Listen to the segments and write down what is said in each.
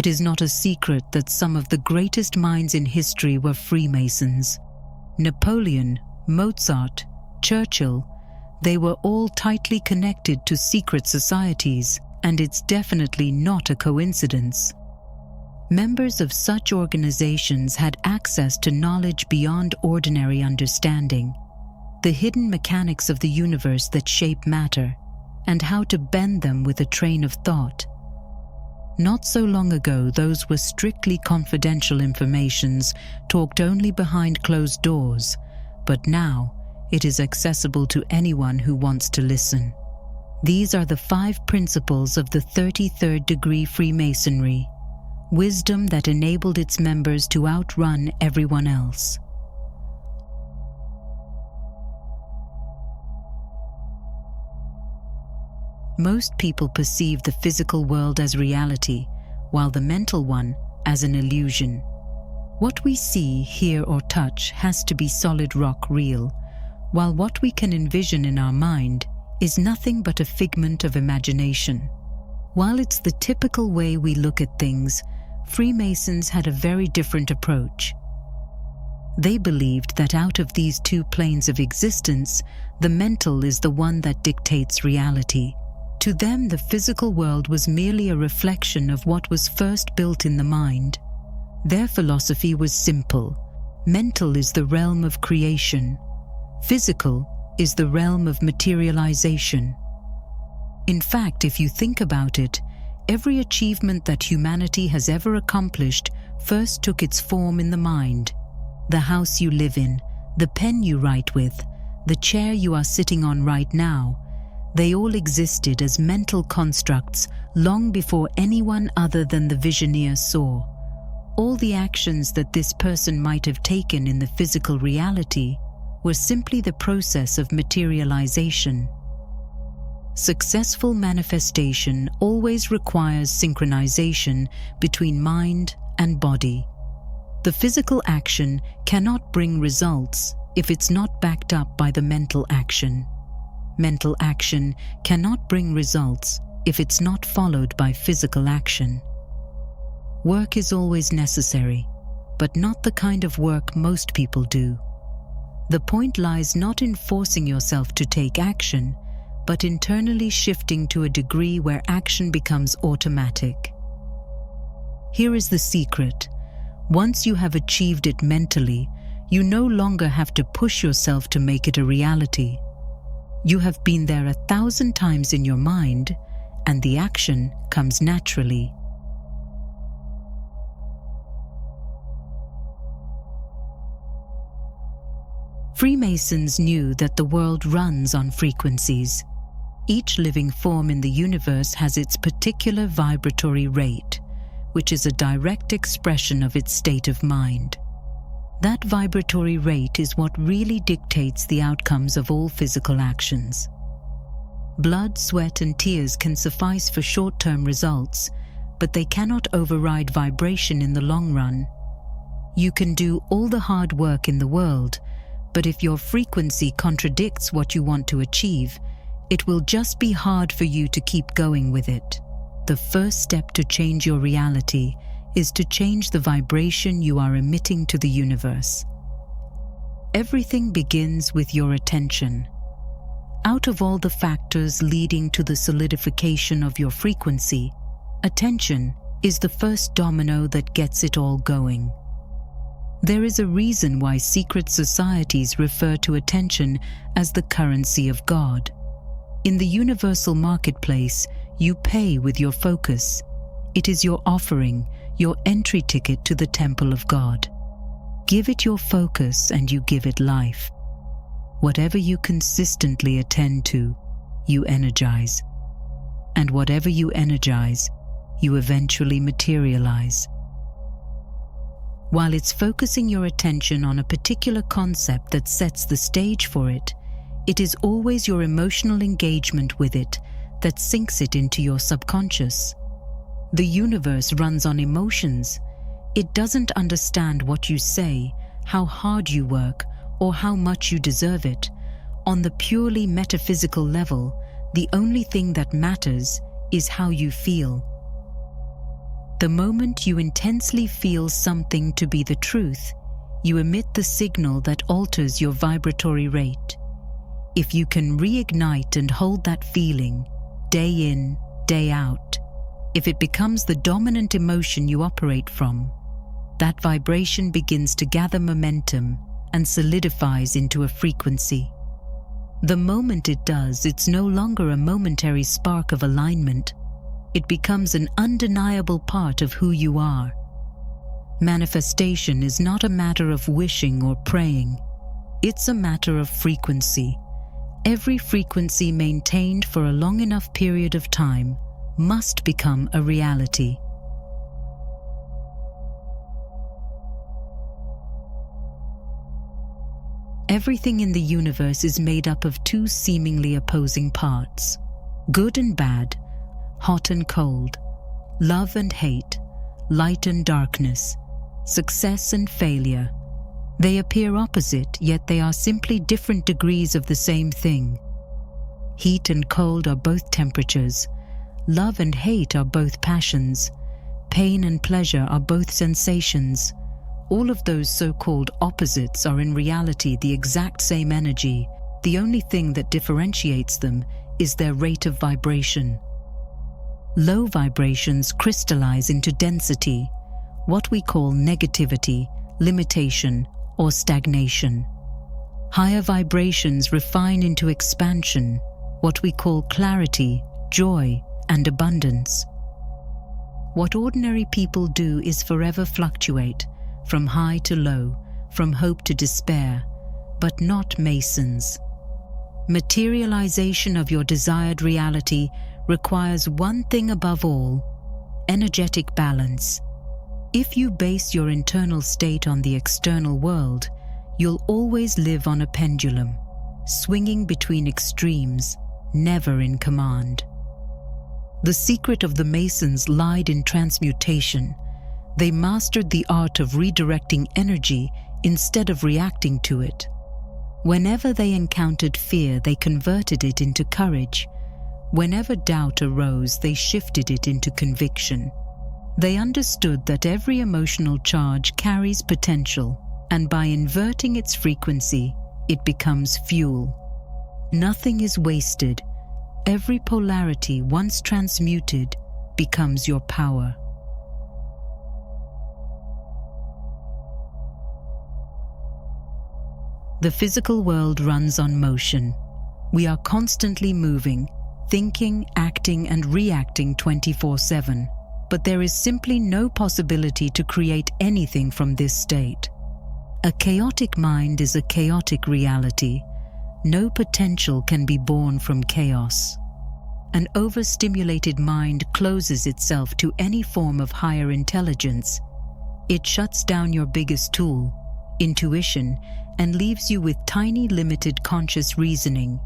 It is not a secret that some of the greatest minds in history were Freemasons. Napoleon, Mozart, Churchill, they were all tightly connected to secret societies, and it's definitely not a coincidence. Members of such organizations had access to knowledge beyond ordinary understanding, the hidden mechanics of the universe that shape matter, and how to bend them with a train of thought. Not so long ago, those were strictly confidential informations, talked only behind closed doors, but now it is accessible to anyone who wants to listen. These are the 5 principles of the 33rd degree Freemasonry, wisdom that enabled its members to outrun everyone else. Most people perceive the physical world as reality, while the mental one as an illusion. What we see, hear, or touch has to be solid rock real, while what we can envision in our mind is nothing but a figment of imagination. While it's the typical way we look at things, Freemasons had a very different approach. They believed that out of these 2 planes of existence, the mental is the one that dictates reality. To them, the physical world was merely a reflection of what was first built in the mind. Their philosophy was simple. Mental is the realm of creation. Physical is the realm of materialization. In fact, if you think about it, every achievement that humanity has ever accomplished first took its form in the mind. The house you live in, the pen you write with, the chair you are sitting on right now, they all existed as mental constructs long before anyone other than the visioneer saw. All the actions that this person might have taken in the physical reality were simply the process of materialization. Successful manifestation always requires synchronization between mind and body. The physical action cannot bring results if it's not backed up by the mental action. Mental action cannot bring results if it's not followed by physical action. Work is always necessary, but not the kind of work most people do. The point lies not in forcing yourself to take action, but internally shifting to a degree where action becomes automatic. Here is the secret. Once you have achieved it mentally, you no longer have to push yourself to make it a reality. You have been there 1,000 times in your mind, and the action comes naturally. Freemasons knew that the world runs on frequencies. Each living form in the universe has its particular vibratory rate, which is a direct expression of its state of mind. That vibratory rate is what really dictates the outcomes of all physical actions. Blood, sweat, and tears can suffice for short-term results, but they cannot override vibration in the long run. You can do all the hard work in the world, but if your frequency contradicts what you want to achieve, it will just be hard for you to keep going with it. The first step to change your reality is to change the vibration you are emitting to the universe. Everything begins with your attention. Out of all the factors leading to the solidification of your frequency, attention is the first domino that gets it all going. There is a reason why secret societies refer to attention as the currency of God. In the universal marketplace, you pay with your focus. It is your offering, your entry ticket to the temple of God. Give it your focus and you give it life. Whatever you consistently attend to, you energize. And whatever you energize, you eventually materialize. While it's focusing your attention on a particular concept that sets the stage for it, it is always your emotional engagement with it that sinks it into your subconscious. The universe runs on emotions. It doesn't understand what you say, how hard you work, or how much you deserve it. On the purely metaphysical level, the only thing that matters is how you feel. The moment you intensely feel something to be the truth, you emit the signal that alters your vibratory rate. If you can reignite and hold that feeling, day in, day out, if it becomes the dominant emotion you operate from, that vibration begins to gather momentum and solidifies into a frequency. The moment it does, it's no longer a momentary spark of alignment. It becomes an undeniable part of who you are. Manifestation is not a matter of wishing or praying. It's a matter of frequency. Every frequency maintained for a long enough period of time must become a reality. Everything in the universe is made up of two seemingly opposing parts: good and bad, hot and cold, love and hate, light and darkness, success and failure. They appear opposite, yet they are simply different degrees of the same thing. Heat and cold are both temperatures. Love and hate are both passions. Pain and pleasure are both sensations. All of those so-called opposites are in reality the exact same energy. The only thing that differentiates them is their rate of vibration. Low vibrations crystallize into density, what we call negativity, limitation, or stagnation. Higher vibrations refine into expansion, what we call clarity, joy, and abundance. What ordinary people do is forever fluctuate, from high to low, from hope to despair, but not Masons. Materialization of your desired reality requires one thing above all: energetic balance. If you base your internal state on the external world, you'll always live on a pendulum, swinging between extremes, never in command. The secret of the Masons lied in transmutation. They mastered the art of redirecting energy instead of reacting to it. Whenever they encountered fear, they converted it into courage. Whenever doubt arose, they shifted it into conviction. They understood that every emotional charge carries potential, and by inverting its frequency, it becomes fuel. Nothing is wasted. Every polarity, once transmuted, becomes your power. The physical world runs on motion. We are constantly moving, thinking, acting, and reacting 24/7. But there is simply no possibility to create anything from this state. A chaotic mind is a chaotic reality. No potential can be born from chaos. An overstimulated mind closes itself to any form of higher intelligence. It shuts down your biggest tool, intuition, and leaves you with tiny, limited conscious reasoning.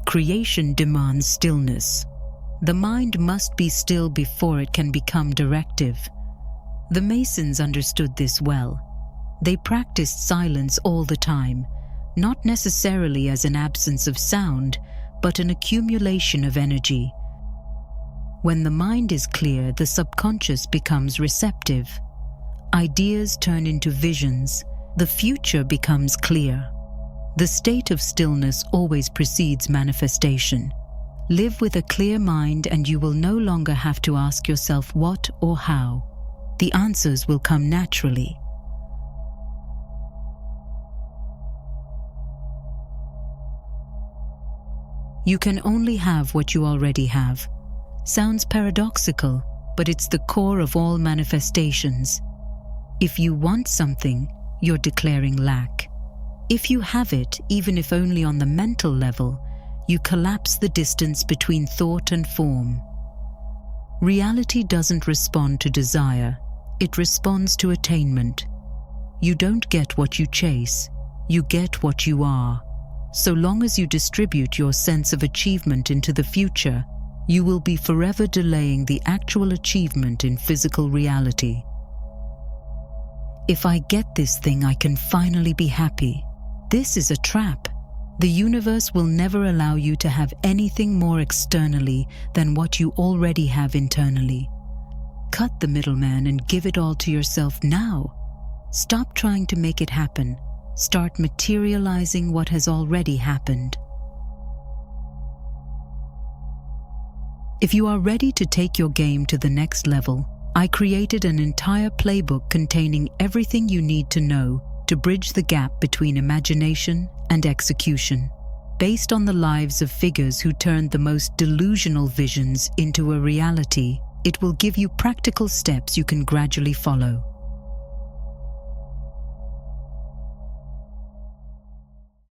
Creation demands stillness. The mind must be still before it can become directive. The Masons understood this well. They practiced silence all the time, not necessarily as an absence of sound, but an accumulation of energy. When the mind is clear, the subconscious becomes receptive. Ideas turn into visions. The future becomes clear. The state of stillness always precedes manifestation. Live with a clear mind and you will no longer have to ask yourself what or how. The answers will come naturally. You can only have what you already have. Sounds paradoxical, but it's the core of all manifestations. If you want something, you're declaring lack. If you have it, even if only on the mental level, you collapse the distance between thought and form. Reality doesn't respond to desire, it responds to attainment. You don't get what you chase, you get what you are. So long as you distribute your sense of achievement into the future, you will be forever delaying the actual achievement in physical reality. If I get this thing, I can finally be happy. This is a trap. The universe will never allow you to have anything more externally than what you already have internally. Cut the middleman and give it all to yourself now. Stop trying to make it happen. Start materializing what has already happened. If you are ready to take your game to the next level, I created an entire playbook containing everything you need to know to bridge the gap between imagination and execution. Based on the lives of figures who turned the most delusional visions into a reality, it will give you practical steps you can gradually follow.